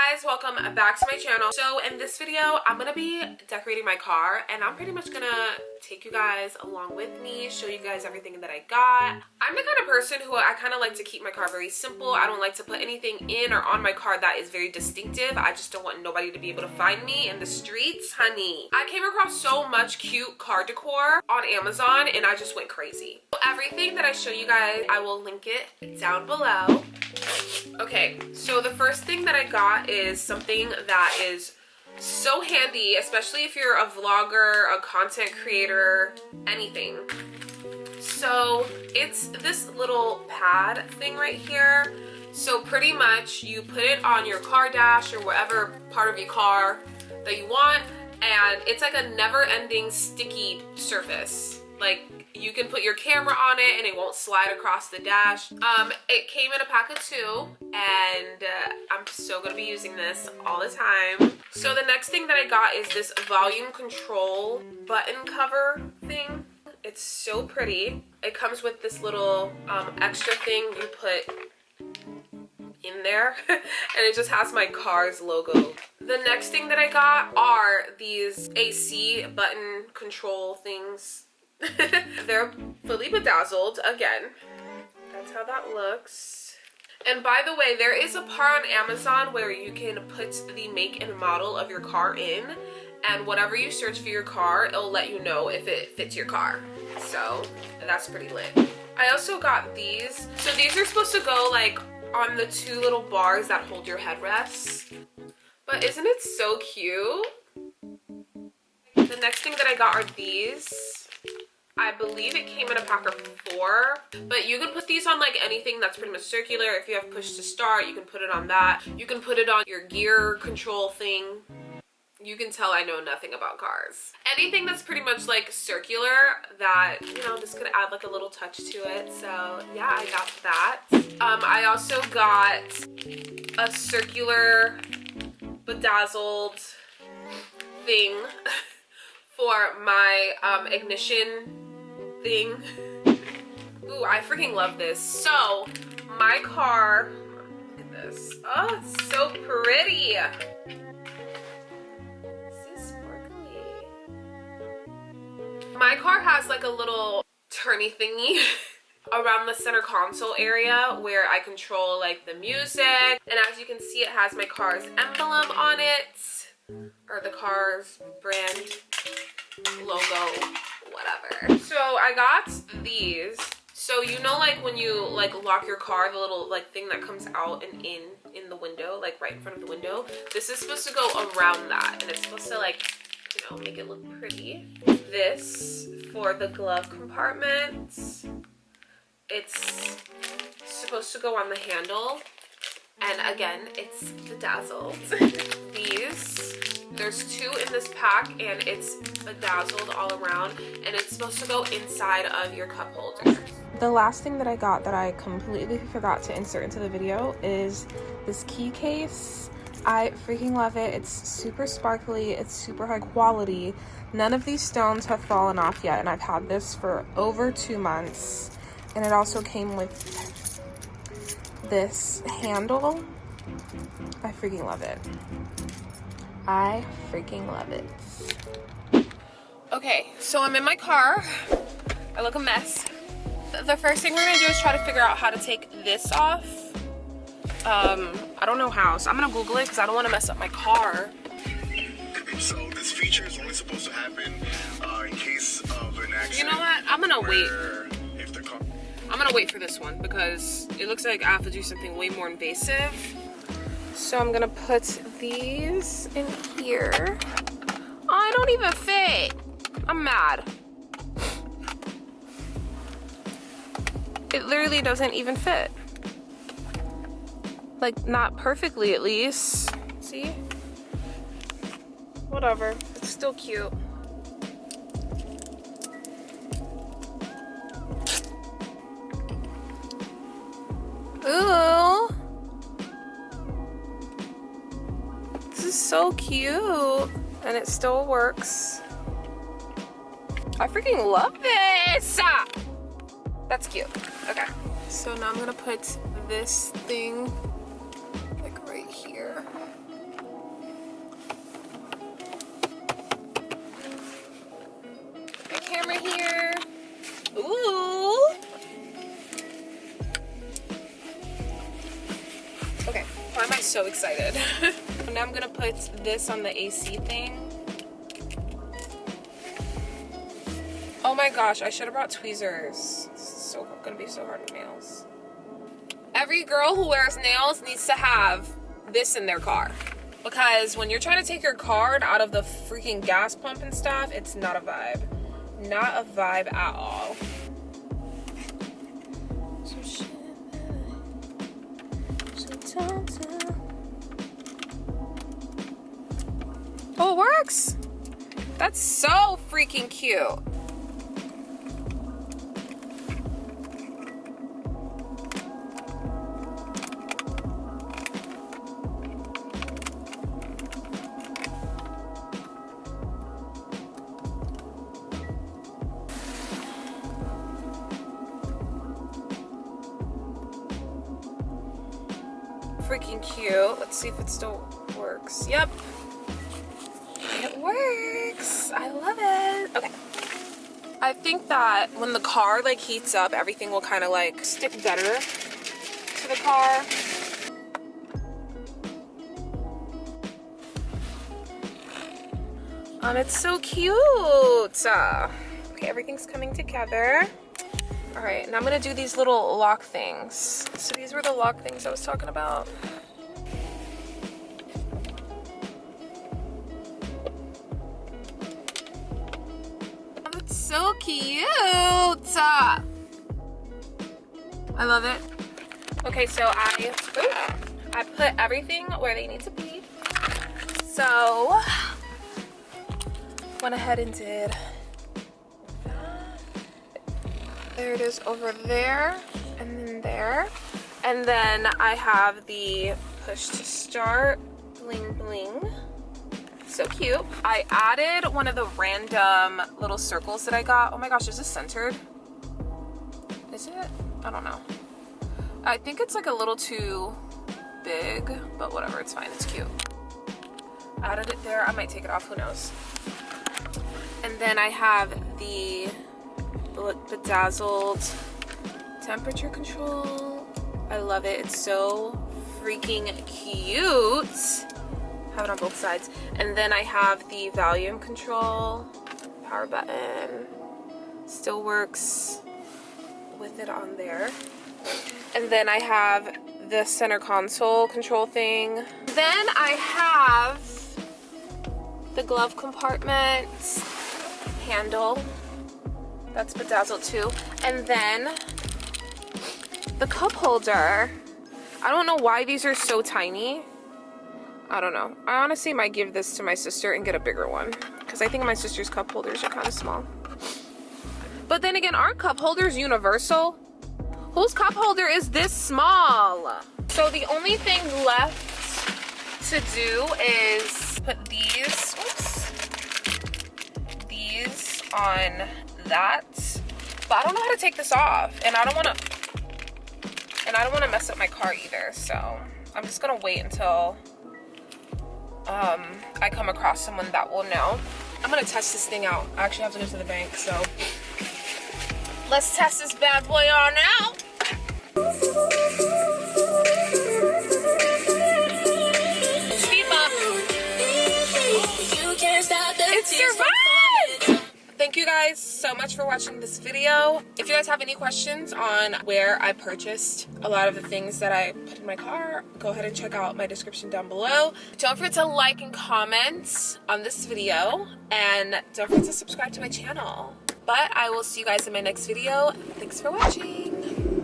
guys, welcome back to my channel. So in this video I'm gonna be decorating my car, and I'm pretty much gonna take you guys along with me, show you guys everything that I got. I'm the kind of person who I kind of like to keep my car very simple. I don't like to put anything in or on my car that is very distinctive. I just don't want nobody to be able to find me in the streets, honey. I came across so much cute car decor on Amazon and I just went crazy. Everything that I show you guys, I will link it down below. Okay, so the first thing that I got is something that is so handy, especially if you're a vlogger, a content creator, anything. So it's this little pad thing right here. So pretty much you put it on your car dash or whatever part of your car that you want, and it's like a never-ending sticky surface. Like, you can put your camera on it and it won't slide across the dash. It came in a pack of 2, and I'm so gonna be using this all the time. So the next thing that I got is this volume control button cover thing. It's so pretty. It comes with this little extra thing you put in there and it just has my car's logo. The next thing that I got are these AC button control things. They're fully bedazzled again. That's how that looks. And by the way, there is a part on Amazon where you can put the make and model of your car in, and whatever you search for your car, it'll let you know if it fits your car. So that's pretty lit. I also got these. So these are supposed to go like on the 2 little bars that hold your headrests. But isn't it so cute? The next thing that I got are these. I believe it came in a pack of 4, but you can put these on like anything that's pretty much circular. If you have push to start, you can put it on that. You can put it on your gear control thing. You can tell I know nothing about cars. Anything that's pretty much like circular that, you know, this could add like a little touch to it. So yeah, I got that. I also got a circular bedazzled thing for my ignition thing. Ooh, I freaking love this. So my car, look at this. Oh, it's so pretty. This is sparkly. My car has like a little turny thingy around the center console area where I control like the music, and as you can see, it has my car's emblem on it, or the car's brand logo, whatever. So I got these. So you know, like when you like lock your car, the little like thing that comes out and in the window, like right in front of the window, this is supposed to go around that, and it's supposed to like, you know, make it look pretty. This for the glove compartment. It's supposed to go on the handle, and again, it's bedazzled. These, there's 2 in this pack, and it's bedazzled all around, and it's supposed to go inside of your cup holder. The last thing that I got that I completely forgot to insert into the video is this key case. I freaking love it. It's super sparkly, it's super high quality. None of these stones have fallen off yet, and I've had this for over 2 months. And it also came with this handle. I freaking love it. I freaking love it. Okay, so I'm in my car. I look a mess. The first thing we're gonna do is try to figure out how to take this off. I don't know how, so I'm gonna Google it because I don't want to mess up my car. So this feature is only supposed to happen in case of an accident. You know what? I'm gonna wait. If the car... I'm gonna wait for this one because it looks like I have to do something way more invasive. So I'm gonna put these in here. Oh, I don't even fit. I'm mad. It literally doesn't even fit. Like, not perfectly at least. See? Whatever. It's still cute. Ooh. This is so cute. And it still works. I freaking love this! Ah! That's cute. Okay. So now I'm gonna put this thing like right here. so excited. Now I'm gonna put this on the AC thing. Oh my gosh, I should have brought tweezers. It's gonna be so hard with nails. Every girl who wears nails needs to have this in their car. Because when you're trying to take your card out of the freaking gas pump and stuff, it's not a vibe. Not a vibe at all. Oh, it works. That's so freaking cute. Freaking cute. Let's see if it still works. Yep. It works. I love it. Okay. I think that when the car like heats up, everything will kind of like stick better to the car. It's so cute. Okay, everything's coming together. All right, now I'm gonna do these little lock things. So these were the lock things I was talking about. That's so cute. I love it. Okay, so I put everything where they need to be. So went ahead and did that. There it is over there and then there. And then I have the push to start bling bling. So cute. I added one of the random little circles that I got. Oh my gosh, is this centered? Is it? I don't know. I think it's like a little too big, but whatever, it's fine, it's cute. Added it there. I might take it off, who knows. And then I have the bedazzled temperature control. I love it. It's so freaking cute. Have it on both sides. And then I have the volume control, power button. Still works with it on there. And then I have the center console control thing. Then I have the glove compartment handle. That's bedazzled too. And then the cup holder. I don't know why these are so tiny. I don't know. I honestly might give this to my sister and get a bigger one, because I think my sister's cup holders are kind of small. But then again, our cup holder is universal. Whose cup holder is this small? So the only thing left to do is put these, these on that. But I don't know how to take this off, and I don't want to mess up my car either. So I'm just gonna wait until I come across someone that will know. I'm gonna test this thing out. I actually have to go to the bank, so let's test this bad boy on out. Speed bump. It survived! Thank you guys so much for watching this video. If you guys have any questions on where I purchased a lot of the things that I put in my car, go ahead and check out my description down below. Don't forget to like and comment on this video, and don't forget to subscribe to my channel. But I will see you guys in my next video. Thanks for watching.